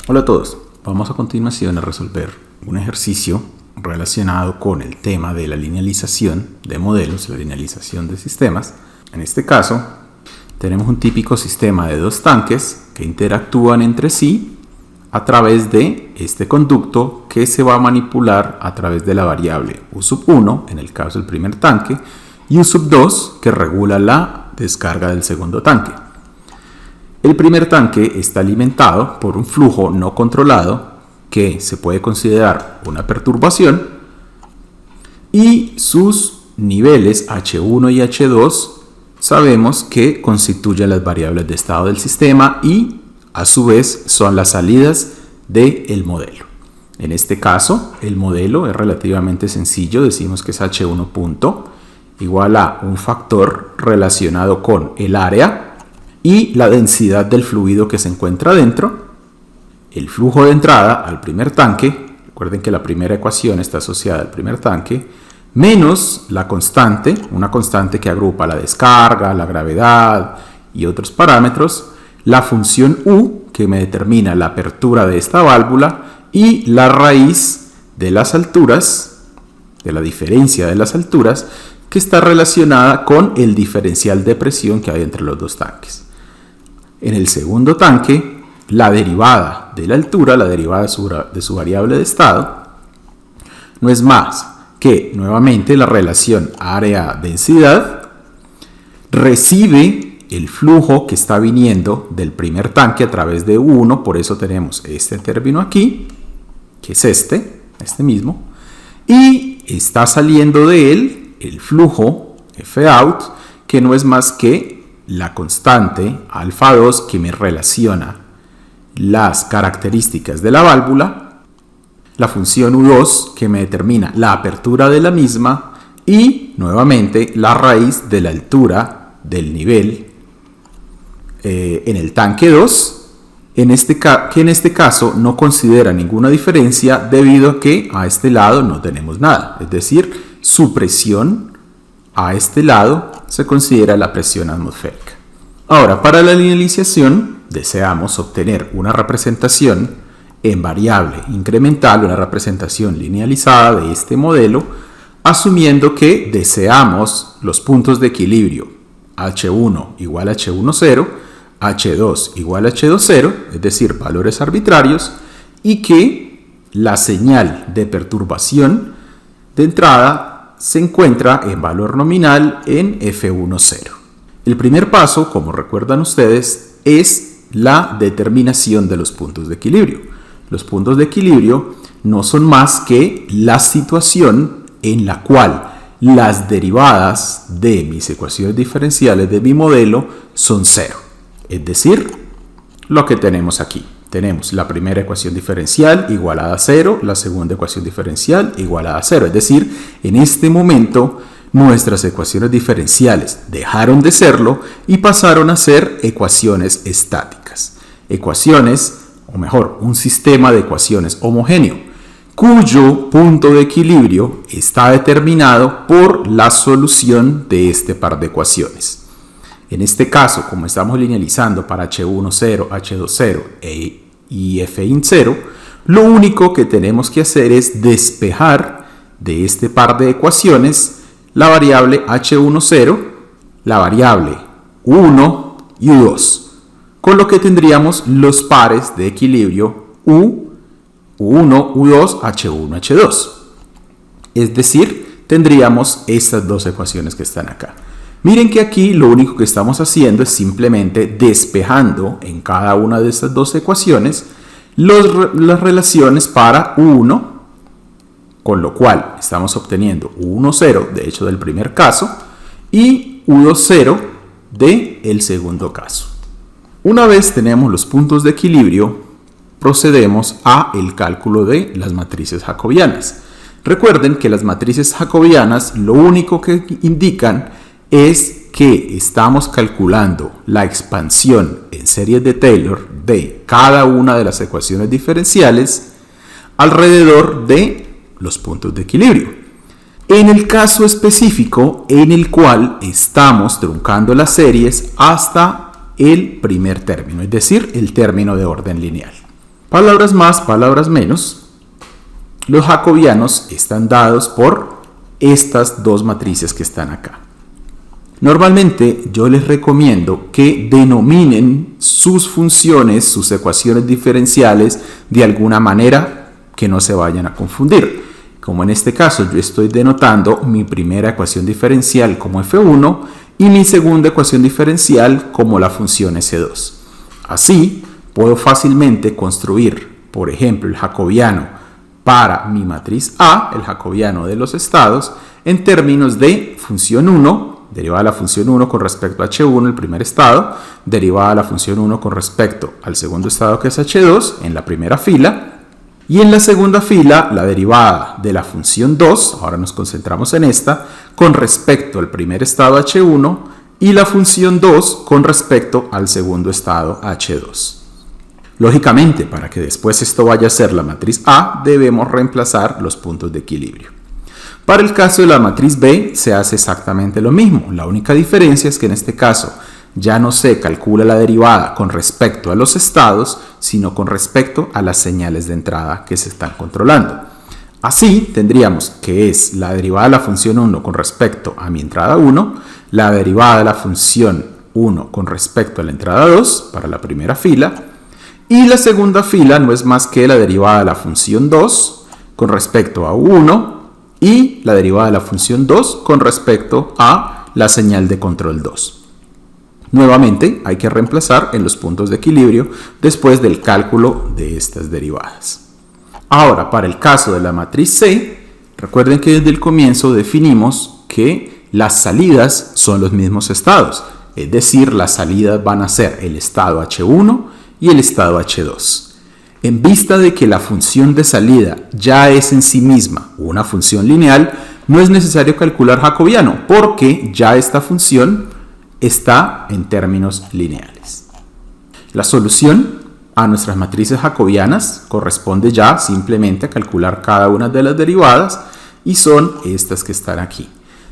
Hola a todos, vamos a continuación a resolver un ejercicio relacionado con el tema de la linealización de modelos, la linealización de sistemas. En este caso, tenemos un típico sistema de dos tanques que interactúan entre sí a través de este conducto que se va a manipular a través de la variable U1, en el caso del primer tanque, y U2, que regula la descarga del segundo tanque. El primer tanque está alimentado por un flujo no controlado que se puede considerar una perturbación y sus niveles H1 y H2 sabemos que constituyen las variables de estado del sistema y a su vez son las salidas del modelo. En este caso el modelo es relativamente sencillo, decimos que es H1 punto igual a un factor relacionado con el área y la densidad del fluido que se encuentra dentro, el flujo de entrada al primer tanque, recuerden que la primera ecuación está asociada al primer tanque, menos la constante, una constante que agrupa la descarga, la gravedad y otros parámetros, la función U, que me determina la apertura de esta válvula, y la raíz de las alturas, de la diferencia de las alturas, que está relacionada con el diferencial de presión que hay entre los dos tanques. En el segundo tanque, la derivada de la altura, la derivada de su variable de estado, no es más que nuevamente la relación área-densidad recibe el flujo que está viniendo del primer tanque a través de U1, por eso tenemos este término aquí, que es este mismo, y está saliendo de él el flujo Fout, que no es más que la constante alfa 2 que me relaciona las características de la válvula, la función U2 que me determina la apertura de la misma y nuevamente la raíz de la altura del nivel en el tanque 2, que en este caso no considera ninguna diferencia debido a que a este lado no tenemos nada, es decir, su presión a este lado se considera la presión atmosférica. Ahora, para la linealización deseamos obtener una representación en variable incremental, una representación linealizada de este modelo, asumiendo que deseamos los puntos de equilibrio H1 igual a H10, H2 igual a H20, es decir, valores arbitrarios, y que la señal de perturbación de entrada se encuentra en valor nominal en F10. El primer paso, como recuerdan ustedes, es la determinación de los puntos de equilibrio. Los puntos de equilibrio no son más que la situación en la cual las derivadas de mis ecuaciones diferenciales de mi modelo son cero. Es decir, lo que tenemos aquí. Tenemos la primera ecuación diferencial igualada a 0, la segunda ecuación diferencial igualada a 0. Es decir, en este momento nuestras ecuaciones diferenciales dejaron de serlo y pasaron a ser ecuaciones estáticas. Ecuaciones, o mejor, un sistema de ecuaciones homogéneo, cuyo punto de equilibrio está determinado por la solución de este par de ecuaciones. En este caso, como estamos linealizando para H10, H20 y F0, lo único que tenemos que hacer es despejar de este par de ecuaciones la variable H10, la variable U1 y U2, con lo que tendríamos los pares de equilibrio U1, U2, H1, H2. Es decir, tendríamos estas dos ecuaciones que están acá. Miren que aquí lo único que estamos haciendo es simplemente despejando en cada una de estas dos ecuaciones las relaciones para U1, con lo cual estamos obteniendo U10, de hecho del primer caso, y U20 del segundo caso. Una vez tenemos los puntos de equilibrio, procedemos a el cálculo de las matrices jacobianas. Recuerden que las matrices jacobianas lo único que indican es que estamos calculando la expansión en series de Taylor de cada una de las ecuaciones diferenciales alrededor de los puntos de equilibrio. En el caso específico en el cual estamos truncando las series hasta el primer término, es decir, el término de orden lineal. Palabras más, palabras menos. Los jacobianos están dados por estas dos matrices que están acá. Normalmente yo les recomiendo que denominen sus funciones, sus ecuaciones diferenciales de alguna manera que no se vayan a confundir. Como en este caso yo estoy denotando mi primera ecuación diferencial como f1 y mi segunda ecuación diferencial como la función s2. Así puedo fácilmente construir, por ejemplo, el jacobiano para mi matriz A, el jacobiano de los estados, en términos de función 1, derivada de la función 1 con respecto a h1, el primer estado, derivada de la función 1 con respecto al segundo estado que es h2, en la primera fila, y en la segunda fila la derivada de la función 2, ahora nos concentramos en esta, con respecto al primer estado h1 y la función 2 con respecto al segundo estado h2. Lógicamente, para que después esto vaya a ser la matriz A, debemos reemplazar los puntos de equilibrio. Para el caso de la matriz B se hace exactamente lo mismo. La única diferencia es que en este caso ya no se calcula la derivada con respecto a los estados, sino con respecto a las señales de entrada que se están controlando. Así tendríamos que es la derivada de la función 1 con respecto a mi entrada 1, la derivada de la función 1 con respecto a la entrada 2 para la primera fila, y la segunda fila no es más que la derivada de la función 2 con respecto a 1 y la derivada de la función 2 con respecto a la señal de control 2. Nuevamente hay que reemplazar en los puntos de equilibrio después del cálculo de estas derivadas. Ahora, para el caso de la matriz C, recuerden que desde el comienzo definimos que las salidas son los mismos estados, es decir, las salidas van a ser el estado H1 y el estado H2. En vista de que la función de salida ya es en sí misma una función lineal, no es necesario calcular jacobiano porque ya esta función está en términos lineales. La solución a nuestras matrices jacobianas corresponde ya simplemente a calcular cada una de las derivadas y son estas que están aquí.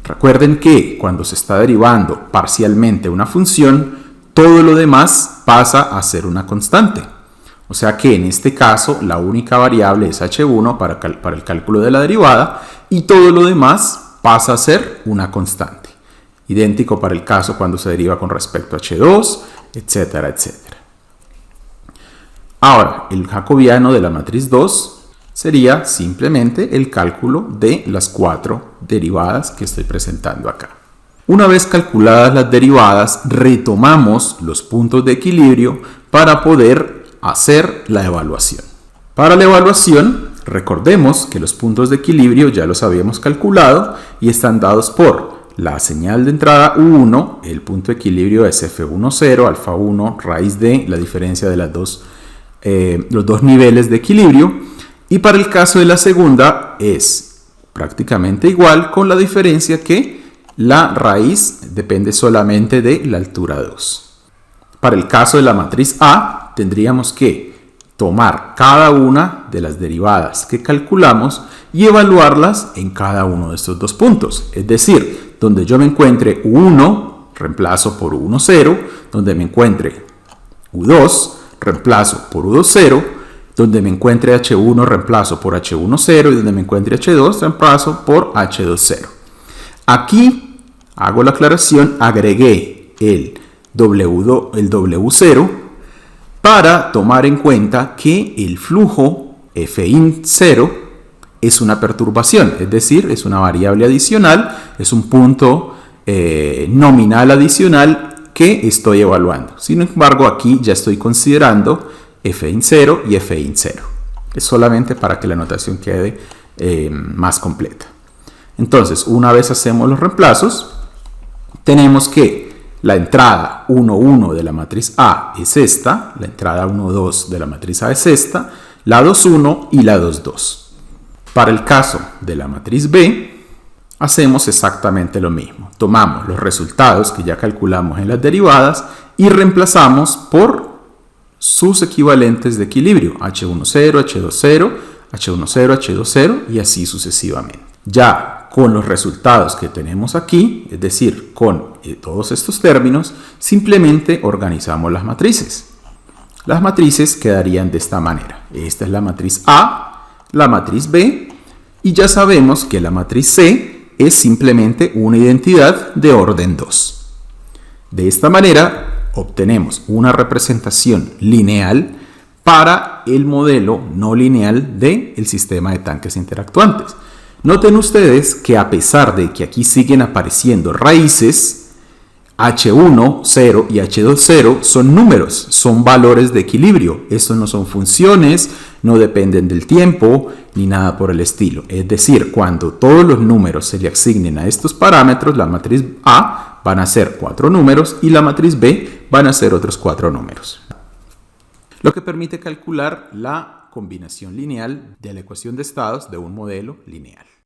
Recuerden que cuando se está derivando parcialmente una función, todo lo demás pasa a ser una constante. O sea que en este caso la única variable es h1 para el cálculo de la derivada y todo lo demás pasa a ser una constante. Idéntico para el caso cuando se deriva con respecto a h2, etcétera, etcétera. Ahora, el jacobiano de la matriz 2 sería simplemente el cálculo de las 4 derivadas que estoy presentando acá. Una vez calculadas las derivadas, retomamos los puntos de equilibrio para poder hacer la evaluación. Para la evaluación, recordemos que los puntos de equilibrio ya los habíamos calculado y están dados por la señal de entrada U1, el punto de equilibrio es F10, alfa 1, raíz de la diferencia de los dos niveles de equilibrio. Y para el caso de la segunda es prácticamente igual, con la diferencia que la raíz depende solamente de la altura 2. Para el caso de la matriz A, tendríamos que tomar cada una de las derivadas que calculamos y evaluarlas en cada uno de estos dos puntos. Es decir, donde yo me encuentre U1, reemplazo por U1, 0. Donde me encuentre U2, reemplazo por U2, 0. Donde me encuentre H1, reemplazo por H1, 0. Y donde me encuentre H2, reemplazo por H2, 0. Aquí hago la aclaración, agregué el W0 para tomar en cuenta que el flujo Fin 0 es una perturbación, es decir, es una variable adicional, es un punto nominal adicional que estoy evaluando. Sin embargo, aquí ya estoy considerando Fin 0 y Fin 0. Es solamente para que la notación quede más completa. Entonces, una vez hacemos los reemplazos, tenemos que la entrada 1, 1 de la matriz A es esta, la entrada 1, 2 de la matriz A es esta, la 2, 1 y la 2, 2. Para el caso de la matriz B, hacemos exactamente lo mismo. Tomamos los resultados que ya calculamos en las derivadas y reemplazamos por sus equivalentes de equilibrio, H1, 0, H2, 0, H1, 0, H2, 0 y así sucesivamente. Ya con los resultados que tenemos aquí, es decir, con todos estos términos, simplemente organizamos las matrices. Las matrices quedarían de esta manera. Esta es la matriz A, la matriz B, y ya sabemos que la matriz C es simplemente una identidad de orden 2. De esta manera obtenemos una representación lineal para el modelo no lineal del sistema de tanques interactuantes. Noten ustedes que a pesar de que aquí siguen apareciendo raíces, H1, 0 y H2, 0 son números, son valores de equilibrio. Estos no son funciones, no dependen del tiempo ni nada por el estilo. Es decir, cuando todos los números se le asignen a estos parámetros, la matriz A van a ser 4 números y la matriz B van a ser otros 4 números. Lo que permite calcular la combinación lineal de la ecuación de estados de un modelo lineal.